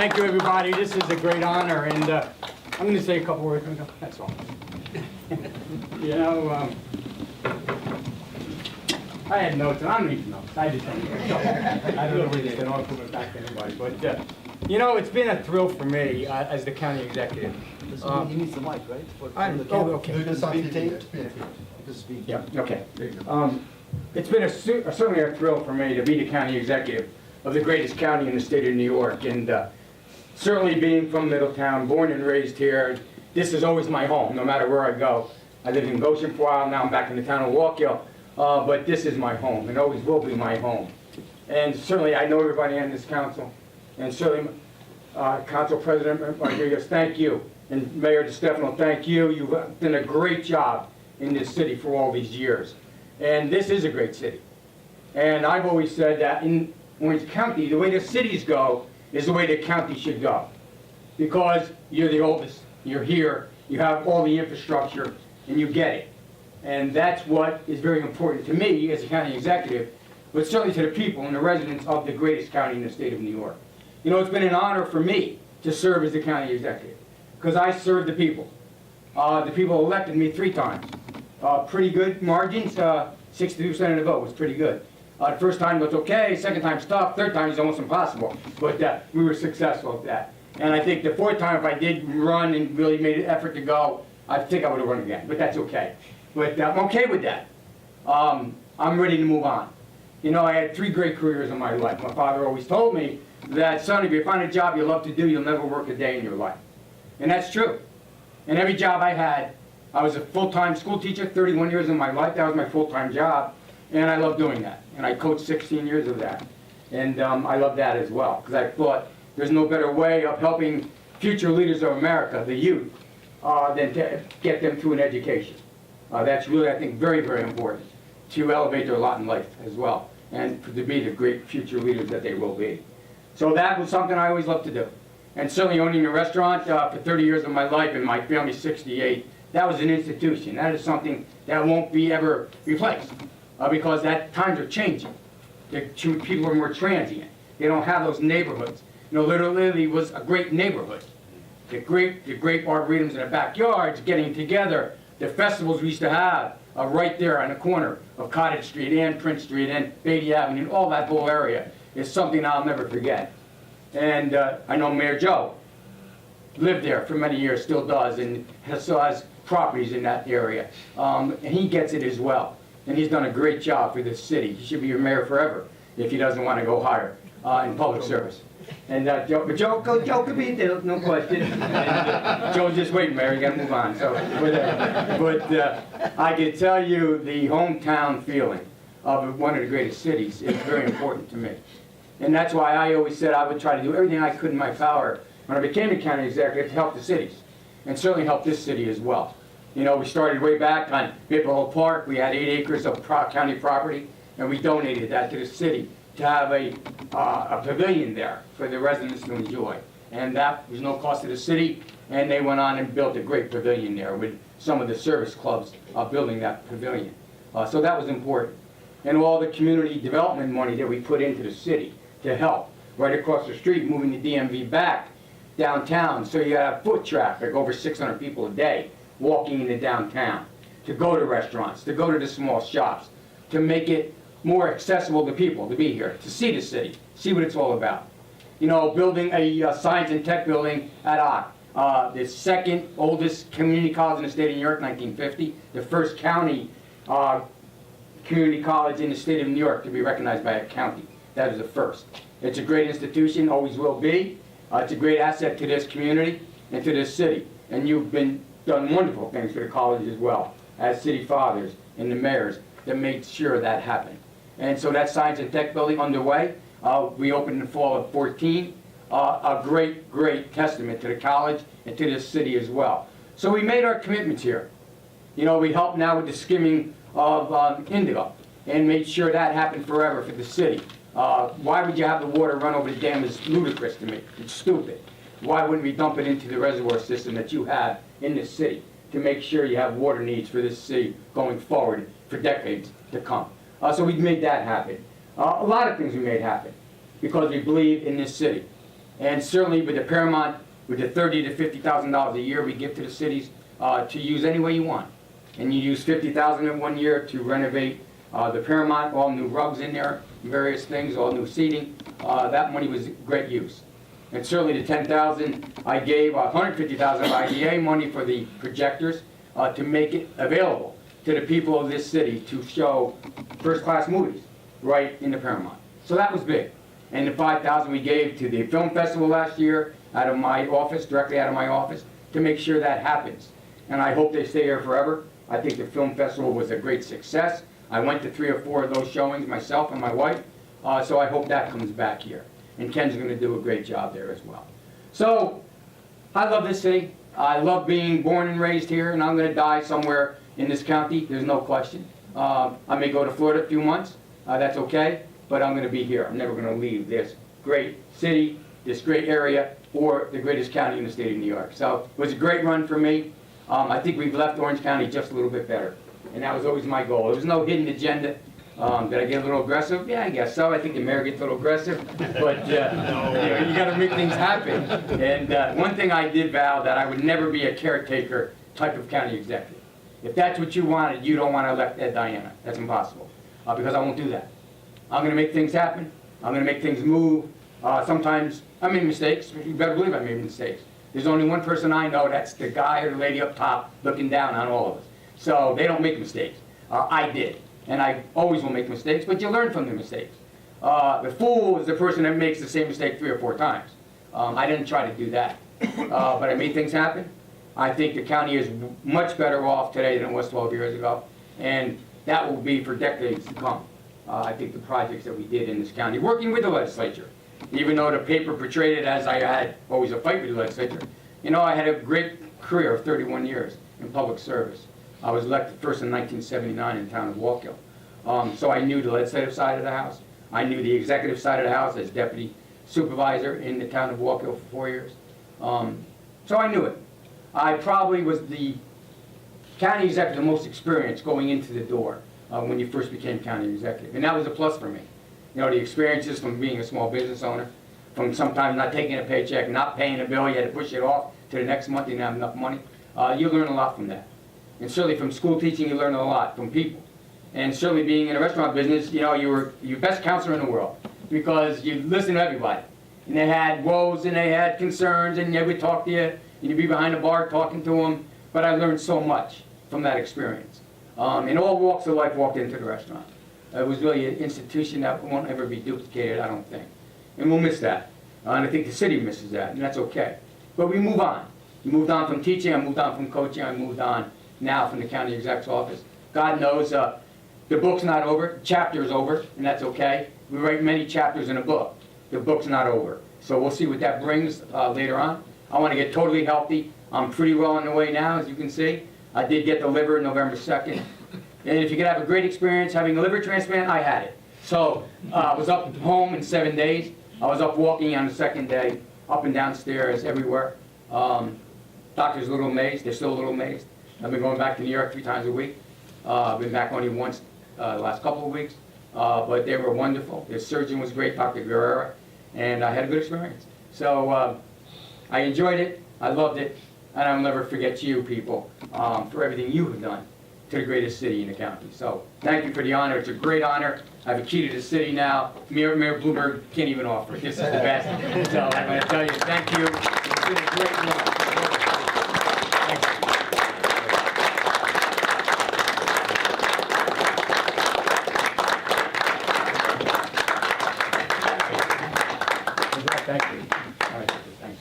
Thank you, everybody. This is a great honor, and I'm going to say a couple words. That's all. You know, I had notes, and I don't need notes. I just don't care. I don't know where this is. I'll put it back to anybody. But, you know, it's been a thrill for me as the county executive. You need the mic, right? Okay. Do this on tape? Yeah, okay. It's been certainly a thrill for me to be the county executive of the greatest county in the state of New York. And certainly being from Middletown, born and raised here, this is always my home, no matter where I go. I lived in Goshen for a while, now I'm back in the town of Wallkill. But this is my home, and always will be my home. And certainly I know everybody on this council, and certainly Council President Rodriguez, thank you. And Mayor DeStefano, thank you. You've done a great job in this city for all these years. And this is a great city. And I've always said that in Orange County, the way the cities go is the way the county should go. Because you're the oldest, you're here, you have all the infrastructure, and you get it. And that's what is very important to me as a county executive, but certainly to the people and the residents of the greatest county in the state of New York. You know, it's been an honor for me to serve as the county executive, because I serve the people. The people elected me 3 times. Pretty good margins, 62% of the vote was pretty good. The first time was okay, second time's tough, third time is almost impossible. But we were successful at that. And I think the 4th time, if I did run and really made an effort to go, I think I would have run again, but that's okay. But I'm okay with that. I'm ready to move on. You know, I had 3 great careers in my life. My father always told me that, son, if you find a job you love to do, you'll never work a day in your life. And that's true. And every job I had, I was a full-time school teacher, 31 years of my life. That was my full-time job, and I love doing that. And I coached 16 years of that. And I love that as well, because I thought there's no better way of helping future leaders of America, the youth, than to get them through an education. That's really, I think, very, very important to elevate their lot in life as well, and to be the great future leaders that they will be. So that was something I always loved to do. And certainly owning a restaurant for 30 years of my life, and my family's 68, that was an institution. That is something that won't be ever replaced, because that times are changing. People are more transient. They don't have those neighborhoods. You know, literally was a great neighborhood. The great arboretums in the backyards, getting together, the festivals we used to have right there on the corner of Cottage Street and Prince Street and Beatty Avenue, and all that whole area is something I'll never forget. And I know Mayor Joe lived there for many years, still does, and still has properties in that area. And he gets it as well. And he's done a great job for this city. He should be your mayor forever if he doesn't want to go higher in public service. And Joe could be there, no question. And, Joe's just waiting, Mayor, you got to move on. So, but I can tell you the hometown feeling of one of the greatest cities is very important to me. And that's why I always said I would try to do everything I could in my power when I became the county executive to help the cities, and certainly help this city as well. You know, we started way back on Maple Hill Park. We had 8 acres of county property, and we donated that to the city to have a pavilion there for the residents to enjoy. And that was no cost to the city, and they went on and built a great pavilion there with some of the service clubs building that pavilion. So that was important. And all the community development money that we put into the city to help. Right across the street, moving the DMV back downtown, so you have foot traffic, over 600 people a day walking into downtown, to go to restaurants, to go to the small shops, to make it more accessible to people to be here, to see the city, see what it's all about. You know, building a science and tech building at OC, the 2nd oldest community college in the state of New York, 1950, the first county community college in the state of New York to be recognized by a county. That is the first. It's a great institution, always will be. It's a great asset to this community and to this city. And you've done wonderful things for the college as well, as city fathers and the mayors that made sure that happened. And so that science and tech building underway. We opened in the fall of 14. A great, great testament to the college and to this city as well. So we made our commitments here. You know, we helped now with the skimming of indigo and made sure that happened forever for the city. Why would you have the water run over the dam is ludicrous to me. It's stupid. Why wouldn't we dump it into the reservoir system that you have in this city to make sure you have water needs for this city going forward for decades to come? So we made that happen. A lot of things we made happen because we believe in this city. And certainly with the Paramount, with the $30,000 to $50,000 a year we give to the cities to use any way you want. And you use $50,000 in 1 year to renovate the Paramount, all new rugs in there, various things, all new seating. That money was great use. And certainly the $10,000 I gave, $150,000 of IDA money for the projectors to make it available to the people of this city to show first-class movies right in the Paramount. So that was big. And the $5,000 we gave to the film festival last year out of my office, directly out of my office, to make sure that happens. And I hope they stay here forever. I think the film festival was a great success. I went to 3 or 4 of those showings myself and my wife, so I hope that comes back here. And Ken's going to do a great job there as well. So I love this city. I love being born and raised here, and I'm going to die somewhere in this county. There's no question. I may go to Florida a few months. That's okay. But I'm going to be here. I'm never going to leave this great city, this great area, or the greatest county in the state of New York. So it was a great run for me. I think we've left Orange County just a little bit better. And that was always my goal. There was no hidden agenda. Did I get a little aggressive? Yeah, I guess so. I think the mayor gets a little aggressive. But you got to make things happen. And one thing I did vow that I would never be a caretaker type of county executive. If that's what you wanted, you don't want to elect Ed Diana. That's impossible. Because I won't do that. I'm going to make things happen. I'm going to make things move. Sometimes I made mistakes. You better believe I made mistakes. There's only one person I know, that's the guy or the lady up top looking down on all of us. So they don't make mistakes. I did. And I always will make mistakes, but you learn from the mistakes. The fool is the person that makes the same mistake 3 or 4 times. I didn't try to do that. But I made things happen. I think the county is much better off today than it was 12 years ago. And that will be for decades to come. I think the projects that we did in this county, working with the legislature, even though the paper portrayed it as I had always a fight with the legislature, you know, I had a great career of 31 years in public service. I was elected first in 1979 in the town of Wallkill. So I knew the legislative side of the house. I knew the executive side of the house as deputy supervisor in the town of Wallkill for 4 years. So I knew it. I probably was the county executive most experienced going into the door when you first became county executive. And that was a plus for me. You know, the experiences from being a small business owner, from sometimes not taking a paycheck, not paying a bill, you had to push it off to the next month, you didn't have enough money. You learn a lot from that. And certainly from school teaching, you learn a lot from people. And certainly being in a restaurant business, you know, you were your best counselor in the world because you listen to everybody. And they had woes and they had concerns and they would talk to you and you'd be behind the bar talking to them. But I learned so much from that experience. In all walks of life walked into the restaurant. It was really an institution that won't ever be duplicated, I don't think. And we'll miss that. And I think the city misses that, and that's okay. But we move on. We moved on from teaching, I moved on from coaching, I moved on now from the county exec's office. God knows the book's not over, the chapter's over, and that's okay. We write many chapters in a book. The book's not over. So we'll see what that brings later on. I want to get totally healthy. I'm pretty well on the way now, as you can see. I did get the liver November 2nd. And if you could have a great experience having a liver transplant, I had it. So I was up home in 7 days. I was up walking on the 2nd day, up and down stairs, everywhere. Doctors a little amazed. They're still a little amazed. I've been going back to New York 3 times a week. I've been back only once the last couple of weeks. But they were wonderful. The surgeon was great, Dr. Guerrera, and I had a good experience. So I enjoyed it. I loved it. And I'll never forget you people for everything you have done to the greatest city in the county. So thank you for the honor. It's a great honor. I have a key to the city now. Mayor Bloomberg can't even offer it. This is the best. So I'm going to tell you, thank you. It's been a great run. Thank you. All right, thanks.